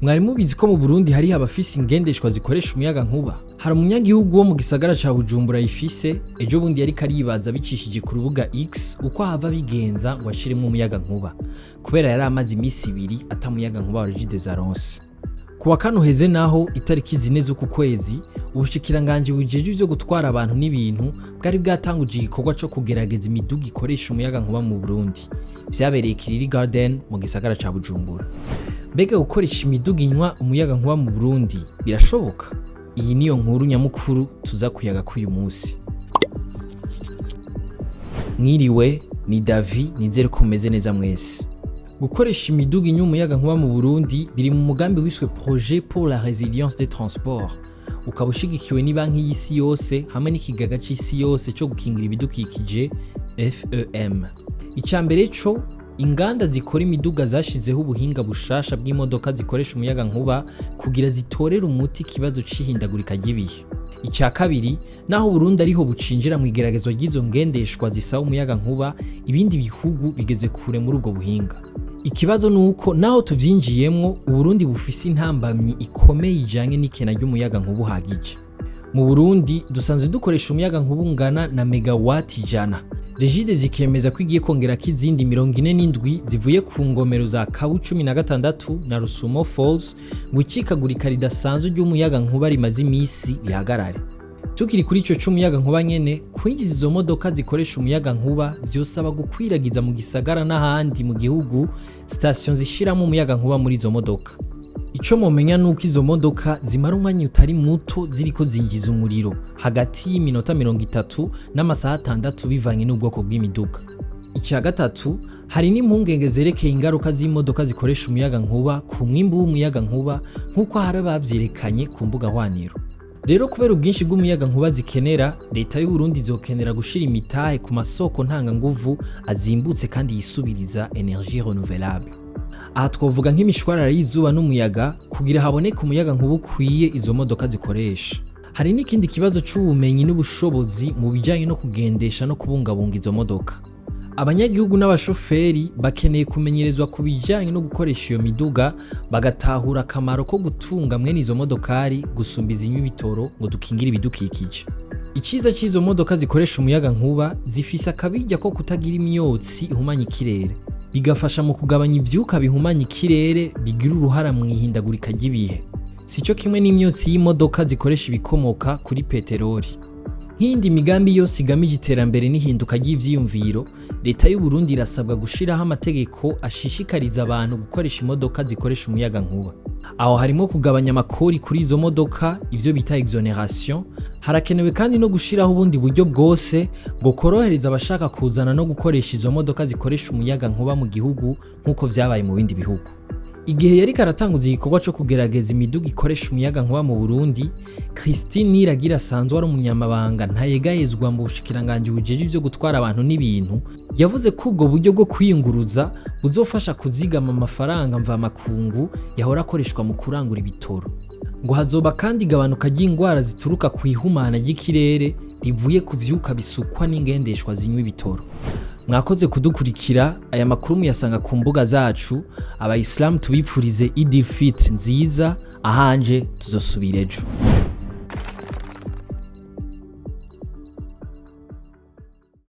Mwari mubizi ko mu Burundi hariho abafise ingendeshwa zikoresha umuyagankuba. Hari umunyagihugu wo mu gisagara ca Bujumbura ayifise, ejo bundi yariko aribaza bicishije ku rubuga X uko ahava abigenza ngo ashiremwo umuyagankuba, kubera yari amaze imisi ibiri ata muyagankuba wa Rigide aronse. Kuwa kane uheze naho itariki 4 z'uku kwezi, ubushikiranganji bujejwe ivyo gutwara abantu n'ibintu bwari bwatanguje igikorwa co kugerageza imiduga ikoresha umuyagankuba mu Burundi. Vyabereye Kiriri Garden mu gisagara ca Bujumbura. Mbega gukoresha imiduga inywa umuyagankuba mu Burundi birashoboka? Iyi niyo nkuru nyamukuru tuza kuyaga k'uyu munsi. Mwiriwe, ni Davi, nizere ko mumeze neza mwese. Gukoresha imiduga inywa umuyagankuba mu Burundi biri mu mugambi wiswe Projet pour la résilience des transports. Ukaba ushigikiwe ni banki y'isi yose hamwe n'ikigaga c'isi yose co gukingira ibidukikije FEM. Icambere co inganda zikora imiduga zashizeho ubuhinga bushasha bw'imodoka zikoresha umuyagankuba kugira zitorere umuti ikibazo c'ihindagurika ry'ibihe. Icya kabiri, naho Burundi ariho bucinjira mu igeragezwa ry'izo ngendeshwa zisaba umuyagankuba, ibindi bihugu bigeze kure muri ubwo buhinga. Ikibazo nuko naho tuvyinjiyemwo, Uburundi bufise intambamyi ikomeye ijanye n'ikena ry'umuyagankuba uhagije. Mu Burundi dusanzwe dukoresha umuyagankuba ungana na megawati 100. Rigide zikemeza ko igiye kongerako izindi 47 zivuye ku ngomero za Kabu 16 na Rusumo Falls ngo ikikagurika ridasanzwe ry'umuyagankuba rimaze imisi rihagarare. Tukiri kuri ico c'umuyagankuba nyene, kwinjiza izo modoka zikoresha umuyagankuba vyosaba gukwiragiza mu gisagara n'ahandi mu gihugu station zishiramo umuyagankuba muri izo modoka. Ico momenya nuko izo modoka zimara umwanya utari muto ziriko zinjiza umuriro hagati y'iminota 30 n'amasaha 6 bivanye n'ubwoko bw'imiduga. Icya gatatu, hari n'impungenge zerekeye ingaruka z'imodoka zikoresha umuyagankuba ku mwimbu w'umuyagankuba nk'uko hari abavyerekanye ku mbuga hwaniro. Rero kubera ubwinshi bw'umuyagankuba zikenera, leta y'u Burundi izokenera gushira imitahe ku masoko ntanganguvu azimbutse kandi yisubiriza energie renouvelable. Aha twovuga nk'imishwarara y'izuba n'umuyaga kugira haboneke umuyagankuba ukwiye izo modoka zikoresha. Hari n'ikindi kibazo c'ubumenyi n'ubushobozi mu bijanye no kugendesha no kubungabunga izo modoka. Abanyagihugu n'abashoferi bakeneye kumenyerezwa ku bijanye no gukoresha iyo miduga, bagatahura akamaro ko gutunga mwene izo modokari gusumba izinywa ibitoro ngo dukingire ibidukikije. Iciza c'izo modoka zikoresha umuyagankuba zifise akabirya ko kutagira imyotsi ihumanya ikirere, bigafasha mu kugabanya ivyuka bihumanya ikirere bigira uruhara mu ihindagurika ry'ibihe. Sico kimwe n'imyotsi y'imodoka zikoresha ibikomoka kuri peteroli. Nk'indi migambi yose igamije iterambere n'ihinduka ry'ivyiyumviro, leta y'u Burundi irasabwa gushiraho amategeko ashishikariza abantu gukoresha imodoka zikoresha umuyagankuba. Aho harimo kugabanya amakori kuri izo modoka, ivyo bita exoneration. Harakenewe kandi no gushiraho ubundi buryo bwose bwo korohereza abashaka kuzana no gukoresha izo modoka zikoresha umuyagankuba mu gihugu nk'uko vyabaye mu bindi bihugu. Igihe yari karatanguza igikorwa co kugerageza imiduga ikoresha umuyagankuba mu Burundi, Christine Niragira asanzwe ari umunyamabanga ntayegayezwa mu bushikiranganji bujejwe ivyo gutwara abantu n'ibintu, yavuze ko ubwo buryo bwo kwiyunguruza buzofasha kuzigama amafaranga mvamakungu yahora akoreshwa mu kurangura ibitoro. Ngo hazoba kandi igabanuka ry'ingwara zituruka ku ihumana ry'ikirere rivuye ku vyuka bisukwa n'ingendeshwa zinywa ibitoro. Mwakoze kudukurikira, aya makuru muyasanga ku mbuga zacu. Abayisilamu tubipfurize Eid al-Fitr nziza, ahanje tuzosubira ejo.